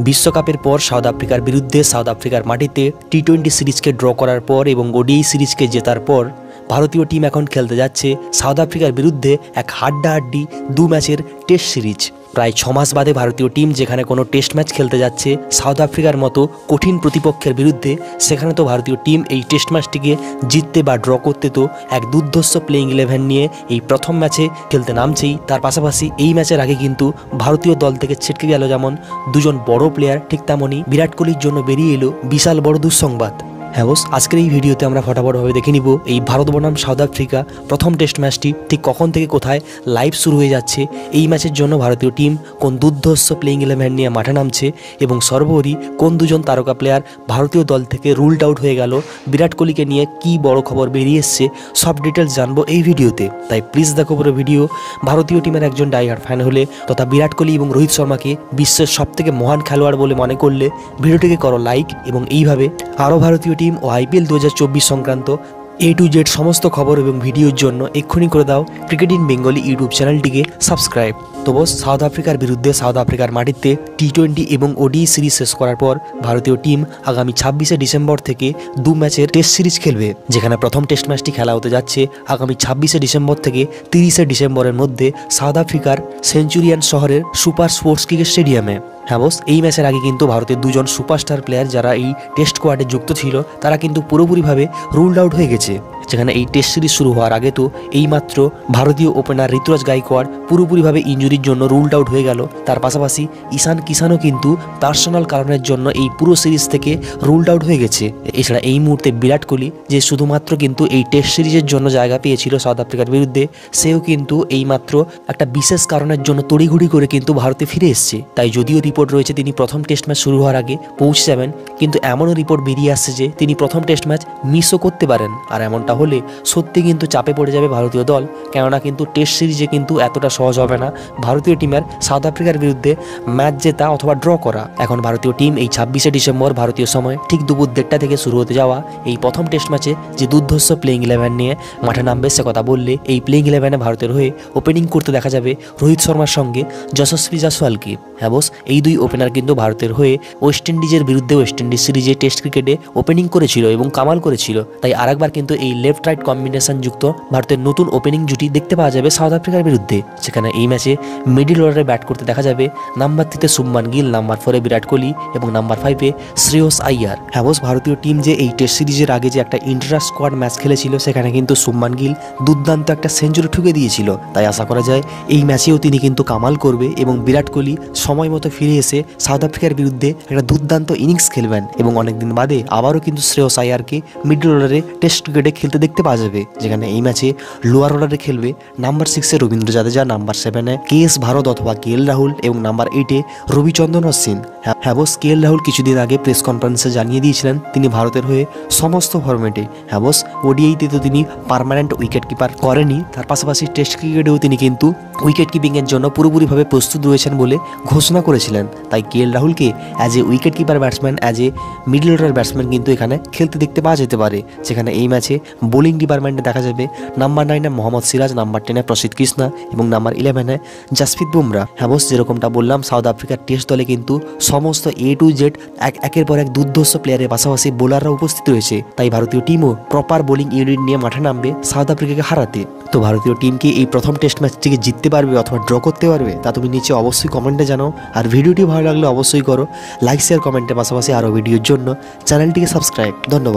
বিশ্বকাপের পর সাউথ আফ্রিকার বিরুদ্ধে সাউথ আফ্রিকার মাটিতে টি-20 সিরিজকে ড্র করার পর এবং ওডিআই সিরিজকে জেতার পর ভারতীয় টিম এখন খেলতে যাচ্ছে সাউথ আফ্রিকার বিরুদ্ধে এক হাড্ডাহাড্ডি 2 ম্যাচের টেস্ট সিরিজ। প্রায় 6 মাস বাদে ভারতীয় টিম যেখানে কোনো টেস্ট ম্যাচ খেলতে যাচ্ছে সাউথ আফ্রিকার মতো কঠিন প্রতিপক্ষের বিরুদ্ধে, সেখানে তো ভারতীয় টিম এই টেস্ট ম্যাচটিকে জিততে বা ড্র করতে তো এক দুর্ধর্ষ প্লেইং 11 নিয়ে এই প্রথম ম্যাচে খেলতে নামছেই। তার পাশাপাশি এই ম্যাচের আগে কিন্তু ভারতীয় দল থেকে ছিটকে গেল যেমন দুজন বড় প্লেয়ার, ঠিক তেমনই বিরাট কোহলির জন্য বেরিয়ে এলো বিশাল বড় দুঃসংবাদ। হ্যাঁ বস, আজকের এই ভিডিওতে আমরা ফটাফটভাবে দেখে নিব এই ভারত বনাম সাউথ আফ্রিকা প্রথম টেস্ট ম্যাচটি ঠিক কখন থেকে কোথায় লাইভ শুরু হয়ে যাচ্ছে, এই ম্যাচের জন্য ভারতীয় টিম কোন দুর্ধর্ষ প্লেইং 11 নিয়ে মাঠে নামছে এবং সর্বোপরি কোন দুজন তারকা প্লেয়ার ভারতীয় দল থেকে রুলড আউট হয়ে গেল, বিরাট কোহলিকে নিয়ে কি বড় খবর বেরিয়ে এসছে, সব ডিটেলস জানবো এই ভিডিওতে। তাই প্লিজ দেখো পুরো ভিডিও। ভারতীয় টিমের একজন ডাইহার্ড ফ্যান হলে তথা বিরাট কোহলি এবং রোহিত শর্মাকে বিশ্বের সবথেকে মহান খেলোয়াড় বলে মনে করলে ভিডিওটিকে করো লাইক এবং এইভাবে আরও ভারতীয় টিম ও আইপিএল 2024 সংক্রান্ত A to Z সমস্ত খবর এবং ভিডিওর জন্য এক্ষুনি করে দাও ক্রিকেট ইন বেঙ্গলি ইউটিউব চ্যানেলটিকে সাবস্ক্রাইব। তো বস, সাউথ আফ্রিকার বিরুদ্ধে সাউথ আফ্রিকার মাটিতে টি-20 এবং ওডিআই সিরিজ শেষ করার পর ভারতীয় টিম আগামী 26শে ডিসেম্বর থেকে 2 ম্যাচের টেস্ট সিরিজ খেলবে, যেখানে প্রথম টেস্ট ম্যাচটি খেলা হতে যাচ্ছে আগামী 26শে ডিসেম্বর থেকে 30শে ডিসেম্বরের মধ্যে সাউথ আফ্রিকার সেঞ্চুরিয়ান শহরের সুপার স্পোর্টস ক্রিকেট স্টেডিয়ামে। হ্যাঁ বস, এই ম্যাচের আগে কিন্তু ভারতের দুজন সুপারস্টার প্লেয়ার যারা এই টেস্ট স্কোয়াডে যুক্ত ছিল তারা কিন্তু পুরোপুরিভাবে রুলড আউট হয়ে গেছে, যেখানে এই টেস্ট সিরিজ শুরু হওয়ার আগে তো এইমাত্র ভারতীয় ওপেনার ঋতুরাজ গাইকোয়াড় পুরোপুরিভাবে ইনজুরির জন্য রুলড আউট হয়ে গেল। তার পাশাপাশি ঈশান কিষানও কিন্তু পার্সোনাল কারণের জন্য এই পুরো সিরিজ থেকে রুলড আউট হয়ে গেছে। এছাড়া এই মুহূর্তে বিরাট কোহলি, যে শুধুমাত্র কিন্তু এই টেস্ট সিরিজের জন্য জায়গা পেয়েছিল সাউথ আফ্রিকার বিরুদ্ধে, সেও কিন্তু এইমাত্র একটা বিশেষ কারণের জন্য তড়িঘড়ি করে কিন্তু ভারতে ফিরে এসছে। তাই যদিও রিপোর্ট রয়েছে তিনি প্রথম টেস্ট ম্যাচ শুরু হওয়ার আগে পৌঁছে যাবেন, কিন্তু এমনও রিপোর্ট বেরিয়ে আসছে যে তিনি প্রথম টেস্ট ম্যাচ মিসও করতে পারেন। আর এমনটা হলে সত্যি কিন্তু চাপে পড়ে যাবে ভারতীয় দল, কেননা কিন্তু টেস্ট সিরিজে কিন্তু এতটা সহজ হবে না ভারতীয় টিমের সাউথ আফ্রিকার বিরুদ্ধে ম্যাচ জেতা অথবা ড্র করা। এখন ভারতীয় টিম এই 26শে ডিসেম্বর ভারতীয় সময় ঠিক দুপুর 1টা থেকে শুরু হতে যাওয়া এই প্রথম টেস্ট ম্যাচে যে দুর্ধর্ষ প্লেইং 11 নিয়ে মাঠে নামবে সে কথা বললে, এই প্লেইং 11-এ ভারতের হয়ে ওপেনিং করতে দেখা যাবে রোহিত শর্মার সঙ্গে যশস্বী জয়সওয়ালকে। হ্যাঁ বস, এই দুই ওপেনার কিন্তু ভারতের হয়ে ওয়েস্ট ইন্ডিজের বিরুদ্ধে ওয়েস্ট ইন্ডিজ সিরিজে টেস্ট ক্রিকেটে ওপেনিং করেছিল এবং কামাল করেছিল। তাই আরেকবার কিন্তু এই লেফট রাইট কম্বিনেশন যুক্ত ভারতের নতুন ওপেনিং জুটি দেখতে পাওয়া যাবে সাউথ আফ্রিকার বিরুদ্ধে, যেখানে এই ম্যাচে মিডল অর্ডারে ব্যাট করতে দেখা যাবে নাম্বার 3-তে শুভমান গিল, নাম্বার 4-এ বিরাট কোহলি এবং নাম্বার 5-এ শ্রেয়স আইয়ার। হ্যাঁ বস, ভারতীয় টিম যে এই টেস্ট সিরিজের আগে যে একটা ইন্টার স্কোয়াড ম্যাচ খেলেছিল সেখানে কিন্তু শুভমান গিল দুর্দান্ত একটা সেঞ্চুরি ঠুকে দিয়েছিল। তাই আশা করা যায় এই ম্যাচেও তিনি কিন্তু কামাল করবে এবং বিরাট কোহলি সময় মতো ফিরে এসে সাউথ আফ্রিকার বিরুদ্ধে একটা দুর্দান্ত ইনিংস খেলবেন এবং অনেকদিন বাদে আবারও কিন্তু শ্রেয়স আইয়ারকে মিডল অর্ডারে টেস্ট ক্রিকেটে খেলতে দেখতে পাওয়া যাবে, যেখানে এই ম্যাচে লোয়ার অর্ডারে খেলবে number 6-এ Rabindra Jadeja, number 7-এ KS Bharat অথবা KL রাহুল এবং নাম্বার 8-এ রবিচন্দ্রন অশ্বিন। হ্যাঁ বস, KL রাহুল কিছুদিন আগে প্রেস কনফারেন্সে জানিয়ে দিয়েছিলেন তিনি ভারতের হয়ে সমস্ত ফরম্যাটে, হ্যাঁ বস, ওডিআইতে তো তিনি পার্মানেন্ট উইকেট কিপার করেনি, তার পাশাপাশি টেস্ট ক্রিকেটেও তিনি কিন্তু উইকেট কিপিংয়ের জন্য পুরোপুরিভাবে প্রস্তুত রয়েছেন বলে ঘোষণা করেছিলেন। তাই KL রাহুলকে as a wicket keeper batsman, as a middle order batsman কিন্তু এখানে খেলতে দেখতে পাওয়া যেতে পারে, যেখানে এই ম্যাচে বোলিং ডিপার্টমেন্টে দেখা যাবে নাম্বার 9-এ মোহাম্মদ সিরাজ, নাম্বার 10-এ প্রসিদ্ধ কৃষ্ণা এবং নাম্বার 11-এ জাসপ্রীত বুমরা। হ্যাঁ বস, যেরকমটা বললাম সাউথ আফ্রিকার টেস্ট দলে কিন্তু সমস্ত A to Z একের পর এক দুর্ধর্ষ প্লেয়ারের পাশাপাশি বোলাররা উপস্থিত রয়েছে। তাই ভারতীয় টিমও প্রপার বোলিং ইউনিট নিয়ে মাঠে নামবে সাউথ আফ্রিকাকে হারাতে। তো ভারতীয় টিমকে এই প্রথম টেস্ট ম্যাচটিকে জিততে পারবে অথবা ড্র করতে পারবে তা তুমি নিচে অবশ্যই কমেন্টে জানাও। আর ভিডিওটি ভালো লাগলে অবশ্যই করো লাইক, শেয়ার, কমেন্টের পাশাপাশি আরও ভিডিওর জন্য চ্যানেলটিকে সাবস্ক্রাইব। ধন্যবাদ।